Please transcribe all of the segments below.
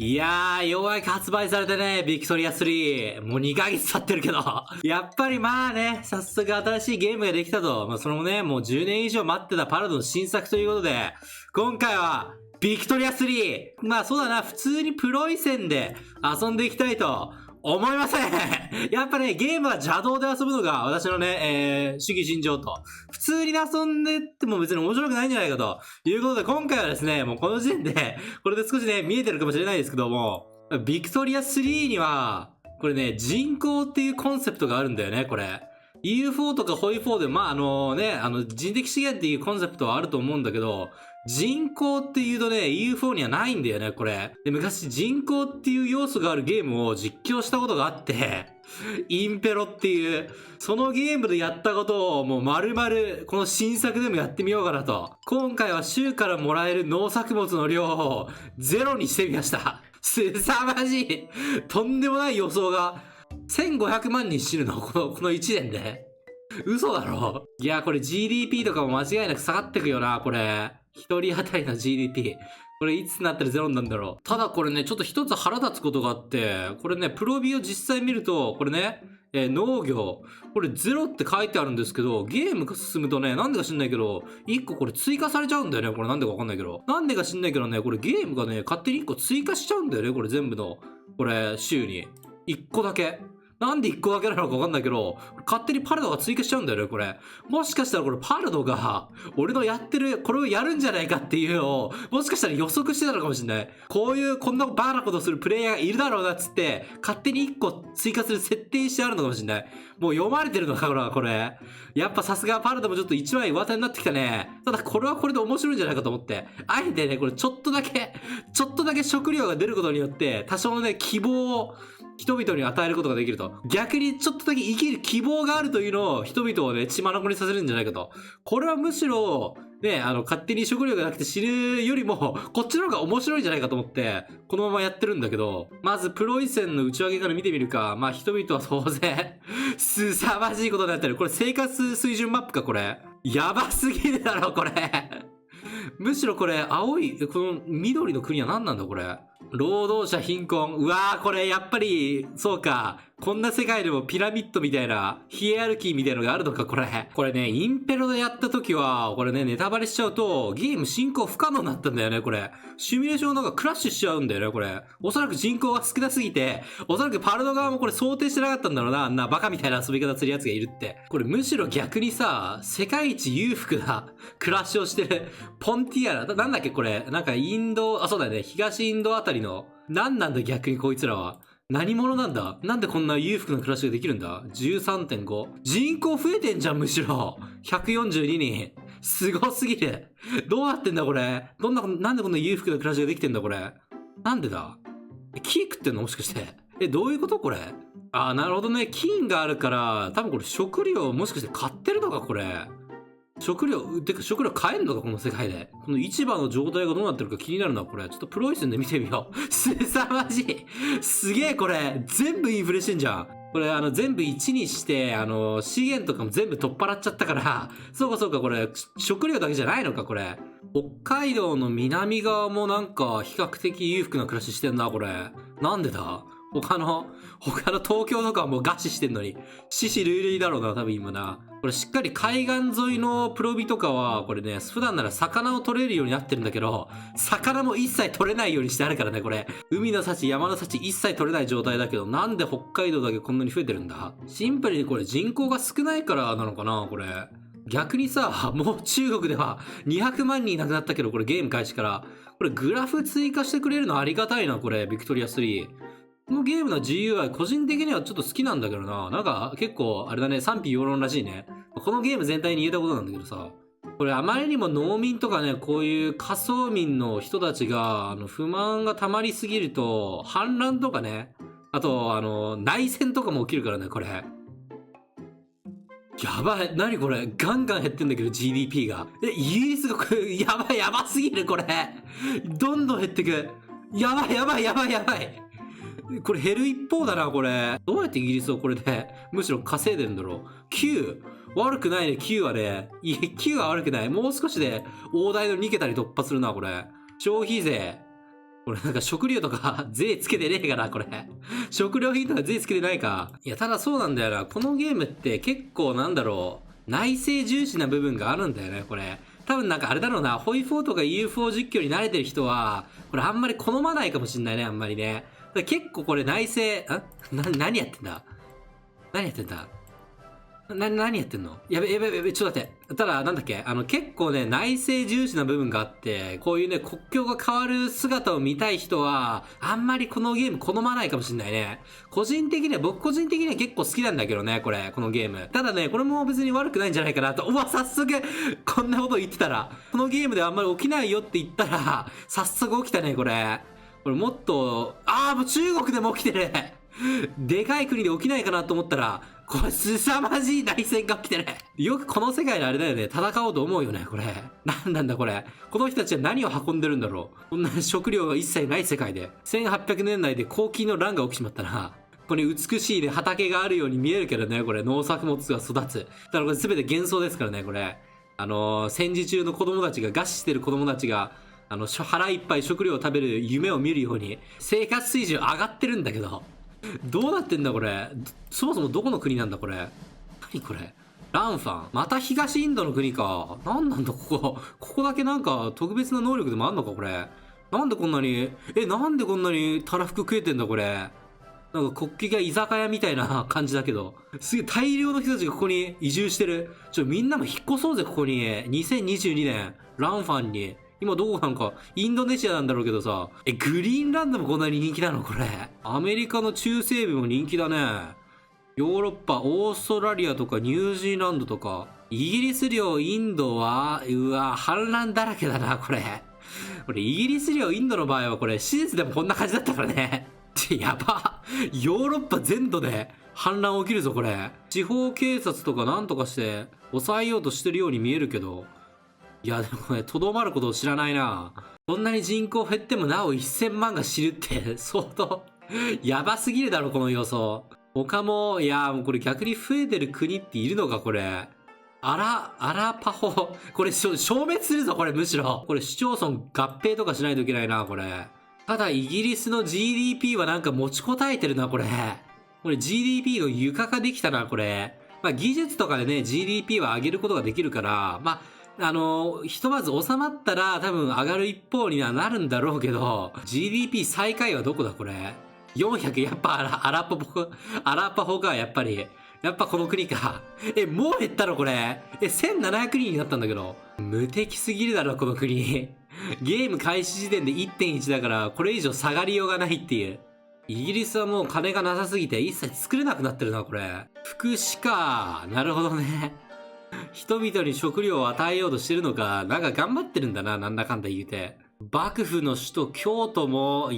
いやー、ようやく発売されてね、ビクトリア3。もう2ヶ月経ってるけど。やっぱりまあね、早速新しいゲームができたと。まあそれもね、もう10年以上待ってたパラドの新作ということで、今回は、ビクトリア3。まあそうだな、普通にプロイセンで遊んでいきたいと思いません。やっぱね、ゲームは邪道で遊ぶのが私のね、主義心情と。普通に遊んでっても別に面白くないんじゃないかということで、今回はですね、もうこの時点で、これで少しね、見えてるかもしれないですけども、ビクトリア3には、これね、人口っていうコンセプトがあるんだよね、これ。EU4 とかホイ4で、まあ人的資源っていうコンセプトはあると思うんだけど、人口っていうとね、EU4 にはないんだよね、これ。で、昔人口っていう要素があるゲームを実況したことがあって、インペロっていう、そのゲームでやったことをもう丸々この新作でもやってみようかなと。今回は州からもらえる農作物の量をゼロにしてみました。すさまじい。とんでもない予想が。1500万人死ぬのこの1年で。嘘だろ。いや、これ GDP とかも間違いなく下がってくよな、これ。一人当たりの GDP。これいつになったらゼロになるんだろう。ただこれね、ちょっと一つ腹立つことがあって、これね、プロビを実際見ると、これね、農業。これゼロって書いてあるんですけど、ゲームが進むとね、なんでか知んないけど、1個これ追加されちゃうんだよね。これなんでかわかんないけど。なんでか知んないけどね、これゲームがね、勝手に1個追加しちゃうんだよね。これ全部の、これ、週に。1個だけ。なんで1個だけなのかわかんないけど、勝手にパルドが追加しちゃうんだよね、これ。もしかしたらこれパルドが、俺のやってる、これをやるんじゃないかっていうのを、もしかしたら予測してたのかもしれない。こんなバーなことするプレイヤーがいるだろうなっつって、勝手に1個追加する設定してあるのかもしれない。もう読まれてるのか、これ。やっぱさすがパルドもちょっと一枚上手になってきたね。ただこれはこれで面白いんじゃないかと思って。あえてね、これちょっとだけ食料が出ることによって、多少のね、希望を、人々に与えることができると。逆にちょっとだけ生きる希望があるというのを人々をね、血眼にさせるんじゃないかと。これはむしろ、ね、勝手に食料がなくて死ぬよりも、こっちの方が面白いんじゃないかと思って、このままやってるんだけど、まずプロイセンの内訳から見てみるか。まあ人々は当然、すさまじいことになってる。これ生活水準マップか、これ。やばすぎるだろ、これ。むしろこれ、この緑の国は何なんだ、これ。労働者貧困。うわー、これやっぱり、そうか。こんな世界でもピラミッドみたいな、ヒエラルキーみたいなのがあるのか、これ。これね、インペロでやった時は、これね、ネタバレしちゃうと、ゲーム進行不可能になったんだよね、これ。シミュレーションなんかクラッシュしちゃうんだよね、これ。おそらく人口が少なすぎて、おそらくパルド側もこれ想定してなかったんだろうな、あんなバカみたいな遊び方する奴がいるって。これむしろ逆にさ、世界一裕福な暮らしをしてる、ポンティアラ、なんだっけこれ。なんかそうだよね、東インドあたりの、なんなんだ逆にこいつらは。何者なんだ。なんでこんな裕福な暮らしができるんだ。 13.5。人口増えてんじゃん、むしろ。142人。すごすぎる。どうなってんだ、これ。なんでこんな裕福な暮らしができてんだ、これ。なんでだ。木食ってんのもしかして。どういうことこれ。なるほどね。金があるから、多分これ食料もしかして買ってるのか、これ。食料買えんのかこの世界で。この市場の状態がどうなってるか気になるな、これ。ちょっとプロイセンで見てみよう。すさまじい。すげえ、これ。全部インフレしてんじゃん。これ、全部1にして、資源とかも全部取っ払っちゃったから、そうか、これ、食料だけじゃないのか、これ。北海道の南側もなんか、比較的裕福な暮らししてんな、これ。なんでだ他の東京とかはもう餓死してんのに、死死類類だろうな、多分今な。これしっかり海岸沿いのプロビとかは、これね、普段なら魚を取れるようになってるんだけど、魚も一切取れないようにしてあるからね、これ。海の幸、山の幸一切取れない状態だけど、なんで北海道だけこんなに増えてるんだ。シンプルにこれ人口が少ないからなのかな、これ。逆にさ、もう中国では200万人亡くなったけど、これゲーム開始から。これグラフ追加してくれるのありがたいな、これ、ビクトリア3。このゲームの GUI 個人的にはちょっと好きなんだけどな。なんか結構あれだね、賛否両論らしいね。このゲーム全体に言えたことなんだけどさ。これあまりにも農民とかね、こういう仮想民の人たちが、不満が溜まりすぎると、反乱とかね、あと、内戦とかも起きるからね、これ。やばい。何これ。ガンガン減ってんだけど、GDP が。イギリスがこれ、やばすぎる、これ。どんどん減ってく。やばい。これ減る一方だな、これ。どうやってイギリスをこれで、むしろ稼いでるんだろう。9。悪くないね、9はね。9は悪くない。もう少しで、大台の2桁に突破するな、これ。消費税。これなんか食料とか税つけてねえかな、これ。食料品とか税つけてないか。いや、ただそうなんだよな。このゲームって結構なんだろう。内政重視な部分があるんだよね、これ。多分なんかあれだろうな。ホイ4とか UFO 実況に慣れてる人は、これあんまり好まないかもしんないね、あんまりね。結構これ内政、何やってんだ何やってんだ何やってんのやべ、ちょっと待って。ただ、なんだっけ結構ね、内政重視な部分があって、こういうね、国境が変わる姿を見たい人は、あんまりこのゲーム好まないかもしんないね。僕個人的には結構好きなんだけどね、このゲーム。ただね、これも別に悪くないんじゃないかなと。早速、こんなこと言ってたら、このゲームであんまり起きないよって言ったら、早速起きたね、これもっと、もう中国でも起きてる。でかい国で起きないかなと思ったら、これ凄まじい内戦が起きてる。よくこの世界であれだよね、戦おうと思うよね、これ。なんだこれ。この人たちは何を運んでるんだろう。こんな食料が一切ない世界で。1800年代で黄金の乱が起きちまったな。ここに美しいね、畑があるように見えるけどね、これ農作物が育つ。だからこれ全て幻想ですからね、これ。戦時中の子供たちが、餓死してる子供たちが、腹いっぱい食料を食べる夢を見るように、生活水準上がってるんだけど。どうなってんだこれ。そもそもどこの国なんだこれ。何これ。ランファン。また東インドの国か。なんだここだけなんか特別な能力でもあんのかこれ。なんでこんなにたらふく食えてんだこれ。なんか国旗が居酒屋みたいな感じだけど。すげえ大量の人たちがここに移住してる。みんなも引っ越そうぜここに。2022年。ランファンに。今どこなんか、インドネシアなんだろうけどさ。グリーンランドもこんなに人気なのこれ。アメリカの中西部も人気だね。ヨーロッパ、オーストラリアとかニュージーランドとか。イギリス領、インドは、反乱だらけだな、これ。イギリス領、インドの場合はこれ、史実でもこんな感じだったからね。やば。ヨーロッパ全土で反乱起きるぞ、これ。地方警察とかなんとかして、抑えようとしてるように見えるけど。いやでもね、とどまることを知らないな。そんなに人口減ってもなお1000万が死ぬって相当やばすぎるだろこの予想。他ももうこれ逆に増えてる国っているのかこれ。アラパホこれ消滅するぞこれ。むしろこれ市町村合併とかしないといけないなこれ。ただイギリスの GDP はなんか持ちこたえてるなこれ。GDP の床化できたなこれ。技術とかでね GDP は上げることができるからひとまず収まったら多分上がる一方にはなるんだろうけど、GDP 最下位はどこだこれ。400、やっぱアラパホか、やっぱり。やっぱこの国か。もう減ったのこれ。1700人になったんだけど。無敵すぎるだろ、この国。ゲーム開始時点で 1.1 だから、これ以上下がりようがないっていう。イギリスはもう金がなさすぎて一切作れなくなってるな、これ。福祉か。なるほどね。人々に食料を与えようとしてるのか、なんか頑張ってるんだな、なんだかんだ言うて。幕府の首都京都も、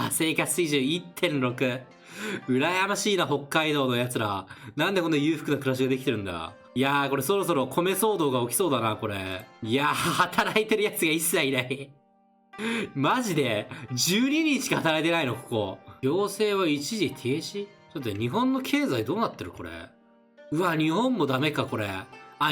生活水準 1.6。羨ましいな、北海道の奴ら。なんでこんな裕福な暮らしができてるんだ。これそろそろ米騒動が起きそうだな、これ。働いてる奴が一切いない。マジで ?12 人しか働いてないの、ここ。行政は一時停止？ちょっと日本の経済どうなってるこれ。日本もダメか、これ。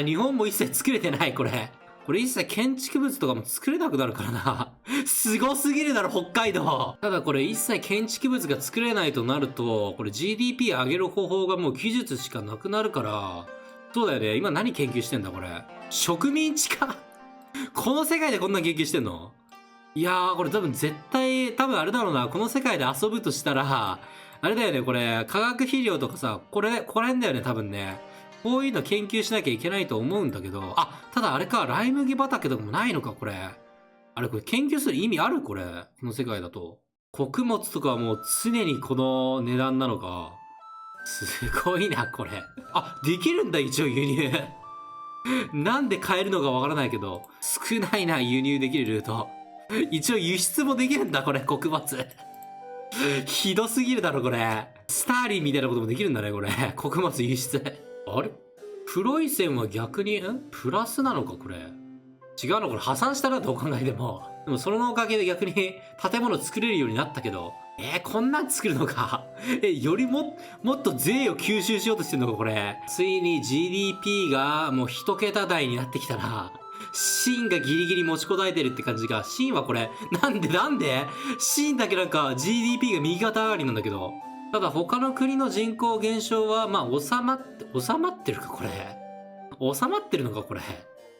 日本も一切作れてない、これ。これ一切建築物とかも作れなくなるからな。すごすぎるだろ、北海道。ただこれ一切建築物が作れないとなると、これ GDP 上げる方法がもう技術しかなくなるから、そうだよね。今何研究してんだ、これ。植民地化この世界でこんな研究してんの？これ多分あれだろうな。この世界で遊ぶとしたら、あれだよね、これ、化学肥料とかさ、ここら辺だよね、多分ね。こういうの研究しなきゃいけないと思うんだけど、ただあれか、ライ麦畑とかもないのか、これ。これ研究する意味あるこれ。この世界だと。穀物とかはもう常にこの値段なのか。すごいな、これ。できるんだ、一応輸入。なんで買えるのかわからないけど、少ないな、輸入できるルート。一応輸出もできるんだ、これ、穀物。ひどすぎるだろ、これ。スターリンみたいなこともできるんだね、これ。穀物輸出。あれ黒い線は逆に、プラスなのかこれ。違うのこれ破産したな、どう考えても。でもそのおかげで逆に建物作れるようになったけど。こんなん作るのか。よりもっと税を吸収しようとしてるのかこれ。ついに GDP がもう一桁台になってきたな。シンがギリギリ持ちこたえてるって感じが。シンはこれ、なんでシンだけなんか GDP が右肩上がりなんだけど。ただ他の国の人口減少は、まあ収まってるかこれ。収まってるのかこれ。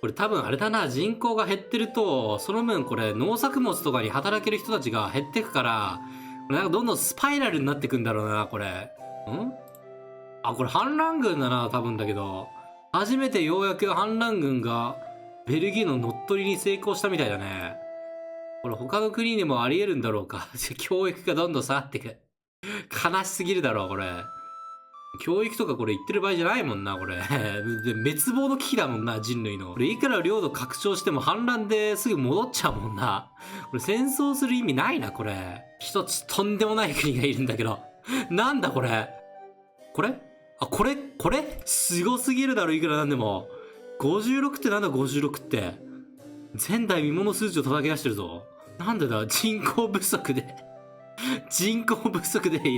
これ多分あれだな、人口が減ってると、その分これ農作物とかに働ける人たちが減ってくから、なんかどんどんスパイラルになってくんだろうな、これ。あ、これ反乱軍だな、多分だけど。初めてようやく反乱軍がベルギーの乗っ取りに成功したみたいだね。これ他の国にもあり得るんだろうか。教育がどんどん下がってく。悲しすぎるだろう、これ。教育とかこれ言ってる場合じゃないもんな、これ。で滅亡の危機だもんな、人類の。これいくら領土拡張しても反乱ですぐ戻っちゃうもんな。これ戦争する意味ないな、これ。一つとんでもない国がいるんだけど。なんだこれ。これあ、これすごすぎるだろ、いくらなんでも。56ってなんだ、56って。前代未聞の数値を叩き出してるぞ。なんでだ、人口不足で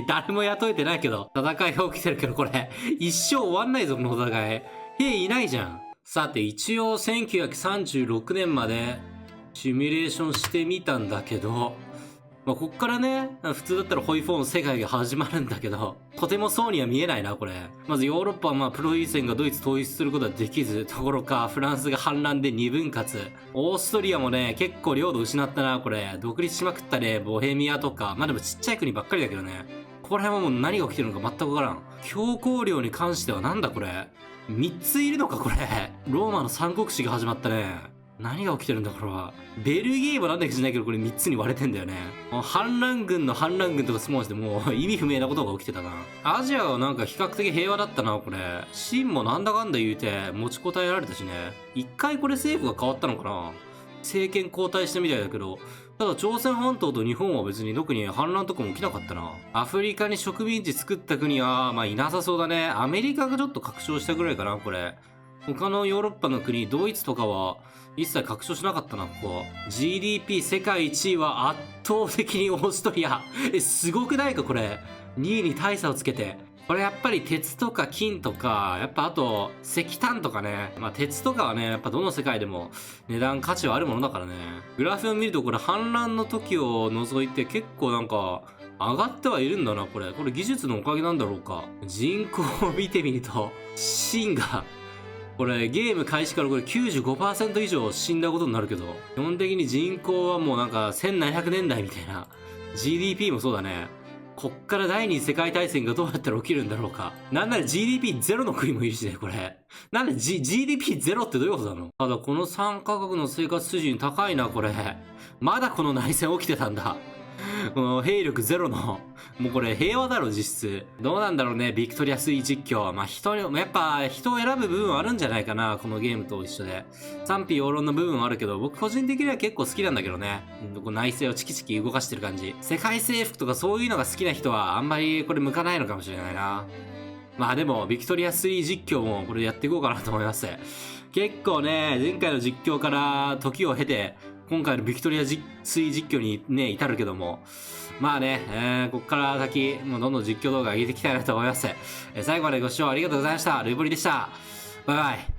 誰も雇えてないけど、戦いが起きてるけど、これ、一生終わんないぞ、この戦い。兵いないじゃん。さて、一応1936年までシミュレーションしてみたんだけど、まあ、こっからね、普通だったらホイフォーの世界が始まるんだけど、とてもそうには見えないな、これ。まずヨーロッパはまあプロイセンがドイツ統一することはできず、ところかフランスが反乱で二分割。オーストリアもね、結構領土失ったな、これ。独立しまくったね、ボヘミアとか。まあでもちっちゃい国ばっかりだけどね。ここら辺はもう何が起きてるのか全くわからん。教皇領に関してはなんだこれ。3ついるのか、これ。ローマの三国志が始まったね。何が起きてるんだこれは。ベルギーもなんだか知らないけどこれ3つに割れてんだよね。反乱軍の反乱軍とかスモーンしてもう意味不明なことが起きてたな。アジアはなんか比較的平和だったな、これ。秦もなんだかんだ言うて持ちこたえられたしね。一回これ政府が変わったのかな。政権交代したみたいだけど、ただ朝鮮半島と日本は別に特に反乱とかも起きなかったな。アフリカに植民地作った国はまあいなさそうだね。アメリカがちょっと拡張したぐらいかな、これ。他のヨーロッパの国、ドイツとかは一切拡張しなかったな、ここ。GDP 世界1位は圧倒的にオーストリア。すごくないか、これ。2位に大差をつけて。これやっぱり鉄とか金とか、やっぱあと石炭とかね。まあ鉄とかはね、やっぱどの世界でも値段価値はあるものだからね。グラフを見るとこれ反乱の時を除いて結構なんか、上がってはいるんだな、これ。これ技術のおかげなんだろうか。人口を見てみると、秦が、これゲーム開始からこれ 95% 以上死んだことになるけど、基本的に人口はもうなんか1700年代みたいな。GDP もそうだね。こっから第二次世界大戦がどうやったら起きるんだろうか。なんなら GDP ゼロの国もいるしね、これ。なんで、GDP ゼロってどういうことなの。ただこの3カ国の生活水準高いな、これ。まだこの内戦起きてたんだ。兵力ゼロの、もうこれ平和だろ実質。どうなんだろうね、ビクトリア3実況。まあやっぱ人を選ぶ部分はあるんじゃないかな、このゲームと一緒で。賛否両論の部分はあるけど、僕個人的には結構好きなんだけどね。内政をチキチキ動かしてる感じ。世界征服とかそういうのが好きな人はあんまりこれ向かないのかもしれないな。まあでも、ビクトリア3実況もこれやっていこうかなと思います。結構ね、前回の実況から時を経て、今回のビクトリア3実況にね、至るけども。まあね、こっから先、もうどんどん実況動画上げていきたいなと思います。最後までご視聴ありがとうございました。ルイボリでした。バイバイ。